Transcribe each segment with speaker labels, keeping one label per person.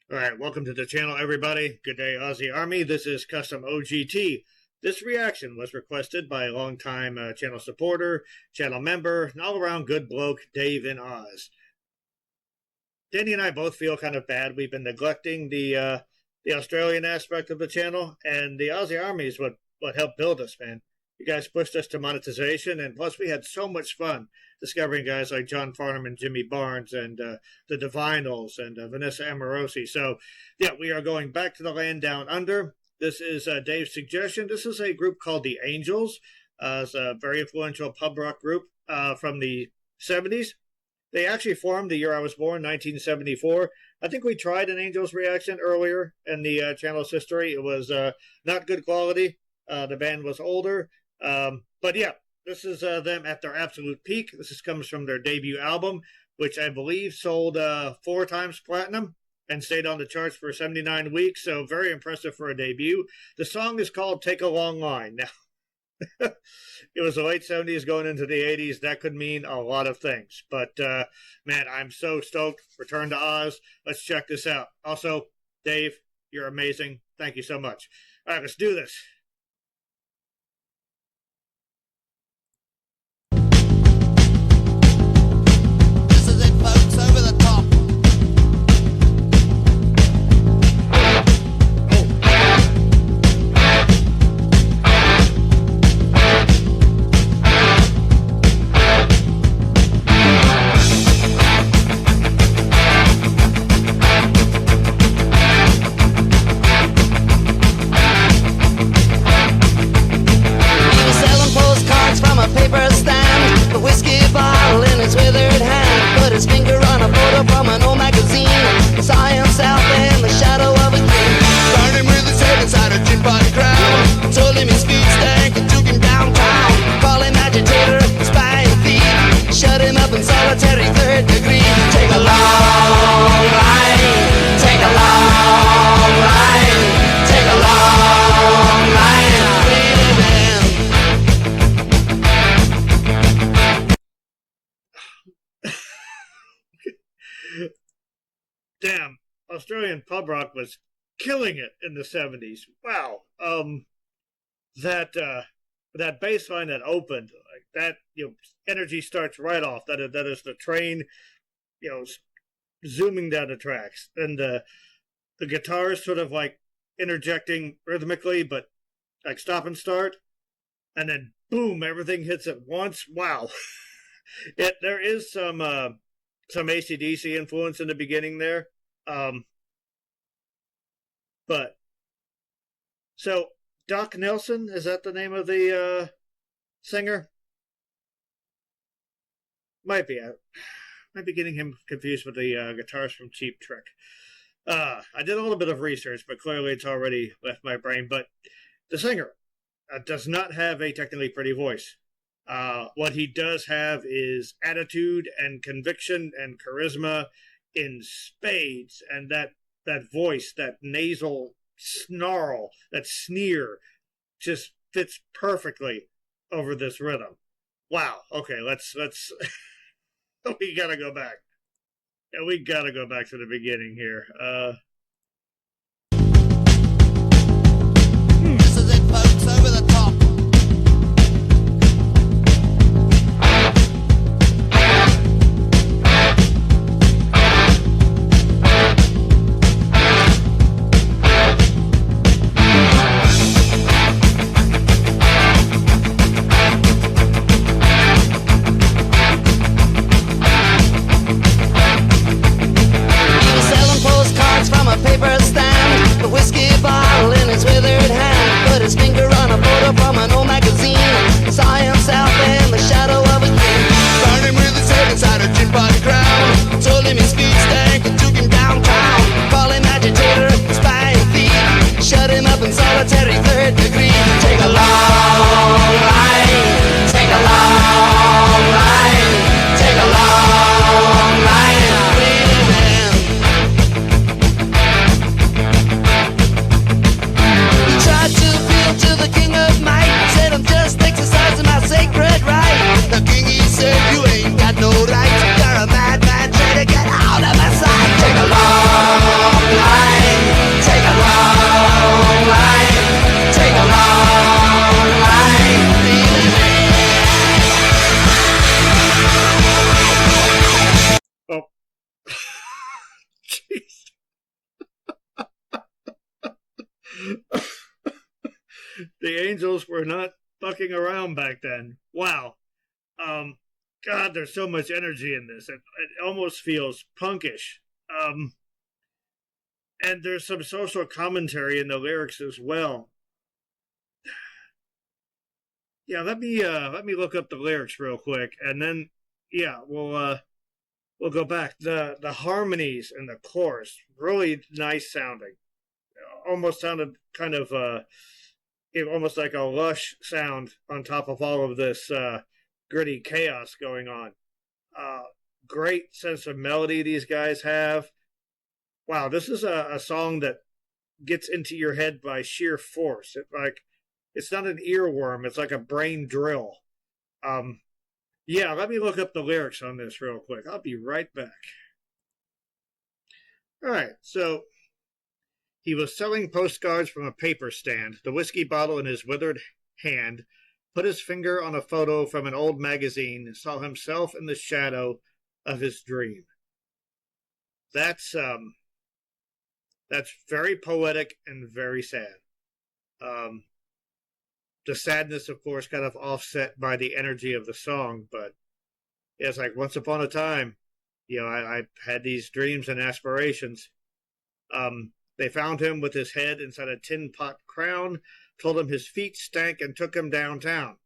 Speaker 1: All right, welcome to the channel, everybody. Good day, Aussie Army. This is Custom OGT. This reaction was requested by a longtime channel supporter, channel member, and all-around good bloke, Dave in Oz. Danny and I both feel kind of bad. We've been neglecting the Australian aspect of the channel, and the Aussie Army is what helped build us, man. You guys pushed us to monetization, and plus we had so much fun discovering guys like John Farnham and Jimmy Barnes and the Divinals and Vanessa Amorosi. So, yeah, we are going back to the land down under. This is Dave's suggestion. This is a group called the Angels. It's a very influential pub rock group from the 70s. They actually formed the year I was born, 1974. I think we tried an Angels reaction earlier in the channel's history. It was not good quality. The band was older. But yeah, this is them at their absolute peak. This comes from their debut album, which I believe sold 4 times platinum and stayed on the charts for 79 weeks. So very impressive for a debut. The song is called Take a Long Line. Now, it was the late 70s going into the 80s. That could mean a lot of things. But, man, I'm so stoked. Return to Oz. Let's check this out. Also, Dave, you're amazing. Thank you so much. All right, let's do this. Damn, Australian pub rock was killing it in the 70s. Wow. That bass line that opened, like that, energy starts right off. That is the train, zooming down the tracks. And the guitars sort of like interjecting rhythmically, but like stop and start. And then boom, everything hits at once. Wow. There is some AC/DC influence in the beginning there. But so Doc Nelson, is that the name of the singer? Might be getting him confused with the guitarist from Cheap Trick. I did a little bit of research, but clearly it's already left my brain. But the singer does not have a technically pretty voice. What he does have is attitude and conviction and charisma in spades, and that voice, that nasal snarl, that sneer, just fits perfectly over this rhythm. Wow. Okay, let's we gotta go back. Yeah, we gotta go back to the beginning here.
Speaker 2: This is it, folks, over the top.
Speaker 1: The Angels were not fucking around back then. Wow. God, there's so much energy in this. It almost feels punkish. And there's some social commentary in the lyrics as well. Yeah, let me look up the lyrics real quick, and then we'll go back. The harmonies in the chorus really nice sounding. Almost sounded kind of almost like a lush sound on top of all of this gritty chaos going on. Great sense of melody these guys have. Wow, this is a song that gets into your head by sheer force. It's not an earworm. It's like a brain drill. Let me look up the lyrics on this real quick. I'll be right back. All right, so he was selling postcards from a paper stand, the whiskey bottle in his withered hand, put his finger on a photo from an old magazine, and saw himself in the shadow of his dream. That's very poetic and very sad. The sadness, of course, kind of offset by the energy of the song, but it's like once upon a time, I had these dreams and aspirations. They found him with his head inside a tin pot crown, told him his feet stank, and took him downtown.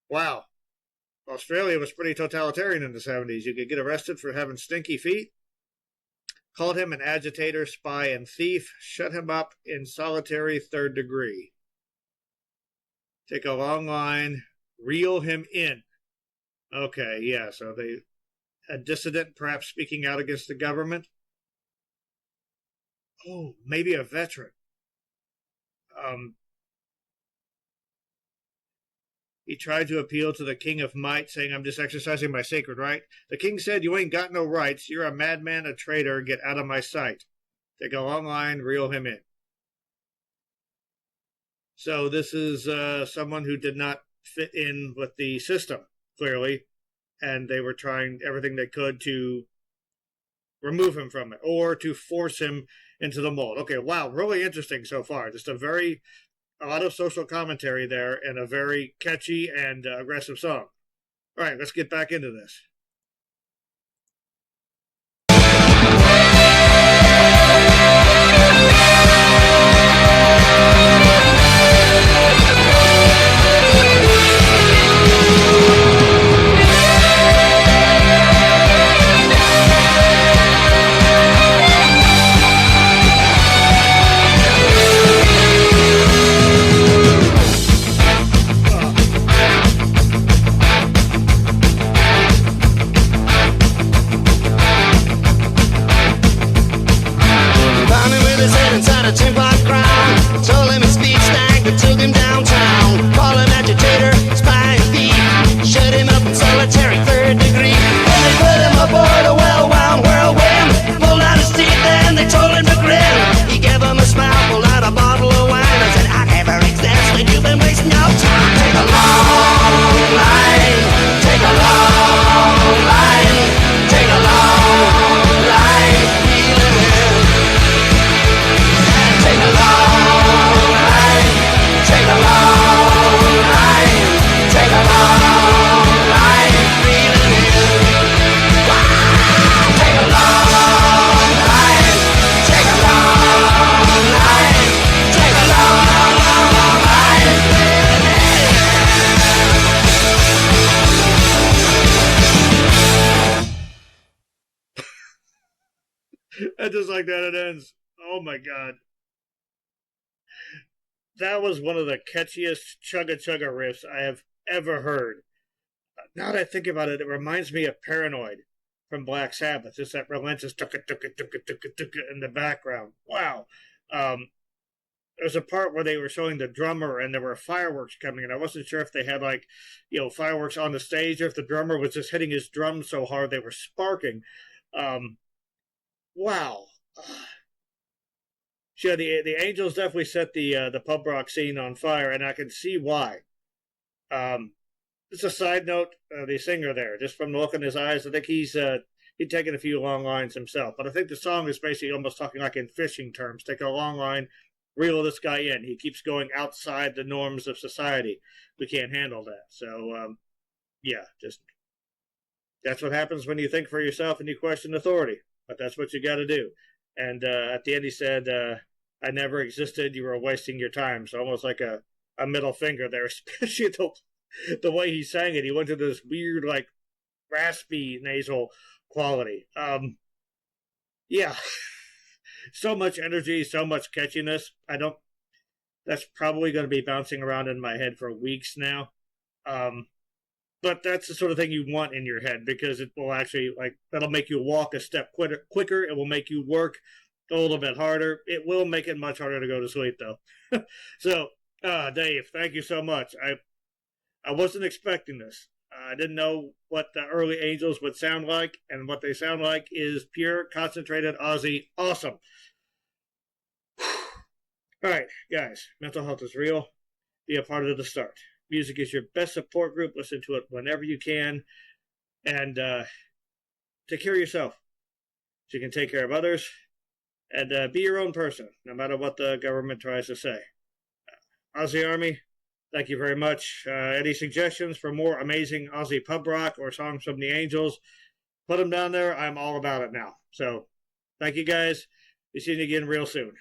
Speaker 1: Wow. Australia was pretty totalitarian in the 70s. You could get arrested for having stinky feet. Called him an agitator, spy, and thief. Shut him up in solitary third degree. Take a long line. Reel him in. Okay, yeah, so a dissident perhaps speaking out against the government. Oh, maybe a veteran. He tried to appeal to the King of Might, saying, I'm just exercising my sacred right. The king said, you ain't got no rights. You're a madman, a traitor. Get out of my sight. Take a long line, reel him in. So this is someone who did not fit in with the system, clearly, and they were trying everything they could to remove him from it or to force him into the mold. Okay, wow, really interesting so far. Just a lot of social commentary there and a very catchy and aggressive song. All right, let's get back into this. And just like that, it ends. Oh my God. That was one of the catchiest chugga-chugga riffs I have ever heard. Now that I think about it, it reminds me of Paranoid from Black Sabbath. Just that relentless tukka-tukka-tukka-tukka-tukka in the background. Wow. There's a part where they were showing the drummer and there were fireworks coming, and I wasn't sure if they had fireworks on the stage or if the drummer was just hitting his drums so hard they were sparking. Wow. Yeah, the Angels definitely set the pub rock scene on fire, and I can see why. Just a side note, the singer there, just from the look in his eyes, I think he'd taken a few long lines himself. But I think the song is basically almost talking like in fishing terms. Take a long line, reel this guy in. He keeps going outside the norms of society. We can't handle that. So, yeah, just that's what happens when you think for yourself and you question authority. But that's what you got to do. And at the end, he said, I never existed. You were wasting your time. So almost like a middle finger there, especially the way he sang it. He went to this weird, like, raspy nasal quality. Yeah. So much energy, so much catchiness. That's probably going to be bouncing around in my head for weeks now. But that's the sort of thing you want in your head, because it will actually, like, that'll make you walk a step quicker. It will make you work a little bit harder. It will make it much harder to go to sleep, though. So, Dave, thank you so much. I wasn't expecting this. I didn't know what the early Angels would sound like, and what they sound like is pure, concentrated Aussie awesome. All right, guys, mental health is real. Be a part of the start. Music is your best support group. Listen to it whenever you can. And take care of yourself so you can take care of others. And be your own person, no matter what the government tries to say. Aussie Army, thank you very much. Any suggestions for more amazing Aussie pub rock or songs from the Angels, put them down there. I'm all about it now. So thank you, guys. Be seeing you again real soon.